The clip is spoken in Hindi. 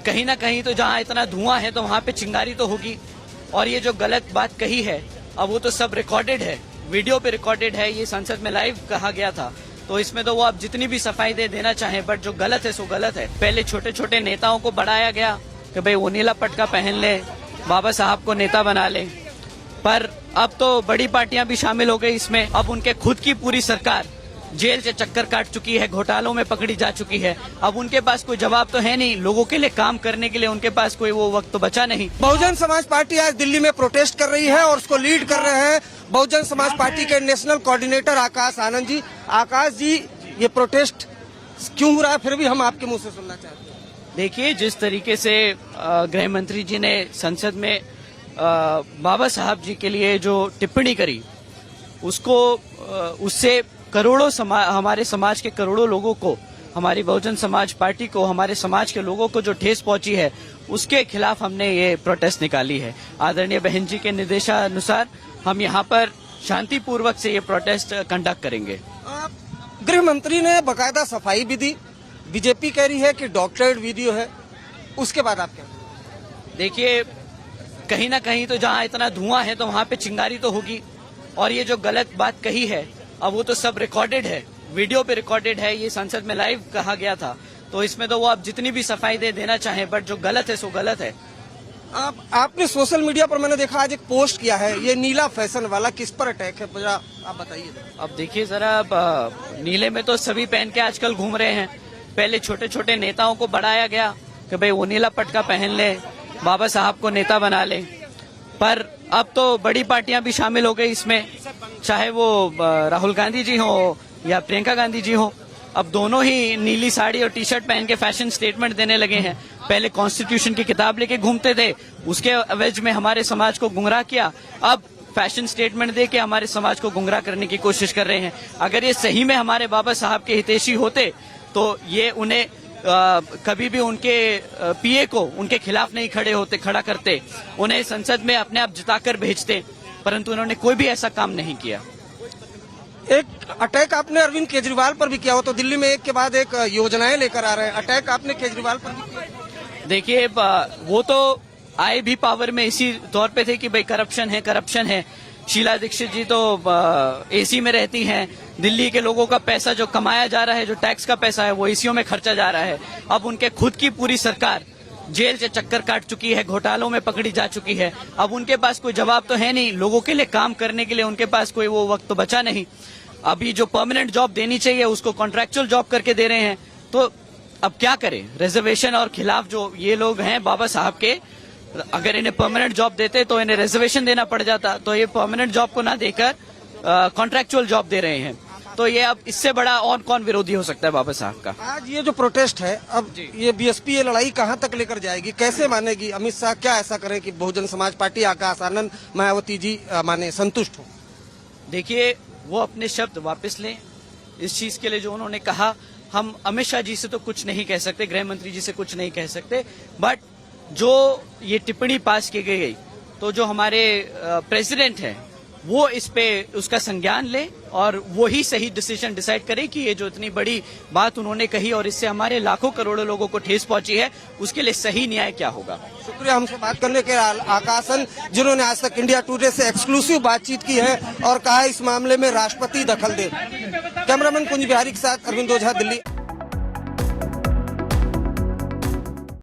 कहीं ना कहीं तो जहाँ इतना धुआं है तो वहाँ पे चिंगारी तो होगी। और ये जो गलत बात कही है अब वो तो सब रिकॉर्डेड है, वीडियो पे रिकॉर्डेड है, ये संसद में लाइव कहा गया था। तो इसमें तो वो आप जितनी भी सफाई देना चाहें, बट जो गलत है सो गलत है। पहले छोटे छोटे नेताओं को बढ़ाया गया कि भाई वो नीला पटका पहन ले, बाबा साहब को नेता बना ले, पर अब तो बड़ी पार्टियां भी शामिल हो गई इसमें। अब उनके खुद की पूरी सरकार जेल से चक्कर काट चुकी है, घोटालों में पकड़ी जा चुकी है। अब उनके पास कोई जवाब तो है नहीं, लोगों के लिए काम करने के लिए उनके पास कोई वो वक्त तो बचा नहीं। बहुजन समाज पार्टी आज दिल्ली में प्रोटेस्ट कर रही है और उसको लीड कर रहे हैं बहुजन समाज पार्टी के नेशनल कोऑर्डिनेटर आकाश आनंद जी। आकाश जी, ये प्रोटेस्ट क्यों हो रहा है, फिर भी हम आपके मुंह से सुनना चाहते हैं। देखिए, जिस तरीके से गृह मंत्री जी ने संसद में बाबा साहब जी के लिए जो टिप्पणी करी, उससे करोड़ों हमारे समाज के करोड़ों लोगों को, हमारी बहुजन समाज पार्टी को, हमारे समाज के लोगों को जो ठेस पहुंची है, उसके खिलाफ हमने ये प्रोटेस्ट निकाली है। आदरणीय बहन जी के निर्देशानुसार हम यहाँ पर शांतिपूर्वक से ये प्रोटेस्ट कंडक्ट करेंगे। गृह मंत्री ने बकायदा सफाई भी दी, बीजेपी कह रही है कि डॉक्टरेट वीडियो है, उसके बाद आप क्या? देखिए, कहीं ना कहीं तो जहाँ इतना धुआं है तो वहाँ पे चिंगारी तो होगी। और ये जो गलत बात कही है अब वो तो सब रिकॉर्डेड है, वीडियो पे रिकॉर्डेड है, ये संसद में लाइव कहा गया था। तो इसमें तो वो आप जितनी भी सफाई देना चाहें, बट जो गलत है सो गलत है। आपने सोशल मीडिया पर मैंने देखा आज एक पोस्ट किया है, ये नीला फैशन वाला किस पर अटैक है, जरा आप बताइए। अब देखिए जरा, नीले में तो सभी पहन के आजकल घूम रहे हैं। पहले छोटे छोटे नेताओं को बढ़ाया गया कि भाई वो नीला पटका पहन ले, बाबा साहब को नेता बना ले, पर अब तो बड़ी पार्टियां भी शामिल हो गई इसमें, चाहे वो राहुल गांधी जी हो या प्रियंका गांधी जी हो। अब दोनों ही नीली साड़ी और टी शर्ट पहन के फैशन स्टेटमेंट देने लगे हैं। पहले कॉन्स्टिट्यूशन की किताब लेके घूमते थे, उसके एवज में हमारे समाज को गुमराह किया, अब फैशन स्टेटमेंट दे के हमारे समाज को गुमराह करने की कोशिश कर रहे हैं। अगर ये सही में हमारे बाबा साहब के हितैषी होते तो ये उन्हें कभी भी उनके पीए को उनके खिलाफ नहीं खड़ा करते, उन्हें संसद में अपने आप जिताकर भेजते, परंतु उन्होंने कोई भी ऐसा काम नहीं किया। एक अटैक आपने अरविंद केजरीवाल पर भी किया हो, तो दिल्ली में एक के बाद एक योजनाएं लेकर आ रहे हैं, अटैक आपने केजरीवाल पर भी किया। देखिए, वो तो आए भी पावर में इसी तौर पे थे कि भाई करप्शन है। शीला दीक्षित जी तो एसी में रहती हैं। दिल्ली के लोगों का पैसा जो कमाया जा रहा है, जो टैक्स का पैसा है, वो एसीओ में खर्चा जा रहा है। अब उनके खुद की पूरी सरकार जेल से चक्कर काट चुकी है, घोटालों में पकड़ी जा चुकी है। अब उनके पास कोई जवाब तो है नहीं, लोगों के लिए काम करने के लिए उनके पास कोई वो वक्त तो बचा नहीं। अभी जो परमानेंट जॉब देनी चाहिए उसको कॉन्ट्रैक्चुअल जॉब करके दे रहे हैं। तो अब क्या करें? रिजर्वेशन और खिलाफ जो ये लोग हैं बाबा साहब के, अगर इन्हें परमानेंट जॉब देते तो इन्हें रिजर्वेशन देना पड़ जाता, तो ये परमानेंट जॉब को ना देकर कॉन्ट्रैक्चुअल जॉब दे रहे हैं। तो ये अब इससे बड़ा और कौन विरोधी हो सकता है बाबा साहब का? आज ये जो प्रोटेस्ट है, अब ये बीएसपी ये लड़ाई कहाँ तक लेकर जाएगी, कैसे मानेगी? अमित शाह क्या ऐसा करें कि बहुजन समाज पार्टी, आकाश आनंद, मायावती जी माने संतुष्ट हो? देखिए, वो अपने शब्द वापस लें। इस चीज के लिए जो उन्होंने कहा, हम अमित शाह जी से तो कुछ नहीं कह सकते, गृह मंत्री जी से कुछ नहीं कह सकते, बट जो ये टिप्पणी पास की गई, तो जो हमारे प्रेसिडेंट हैं वो इस पे उसका संज्ञान ले और वो ही सही डिसीजन डिसाइड करे कि ये जो इतनी बड़ी बात उन्होंने कही और इससे हमारे लाखों करोड़ों लोगों को ठेस पहुंची है, उसके लिए सही न्याय क्या होगा। शुक्रिया हमसे बात करने के आकाशन, जिन्होंने आज तक इंडिया टुडे से एक्सक्लूसिव बातचीत की है और कहा इस मामले में राष्ट्रपति दखल दे। कैमरामैन कुंज बिहारी के साथ अरविंद ओझा, दिल्ली।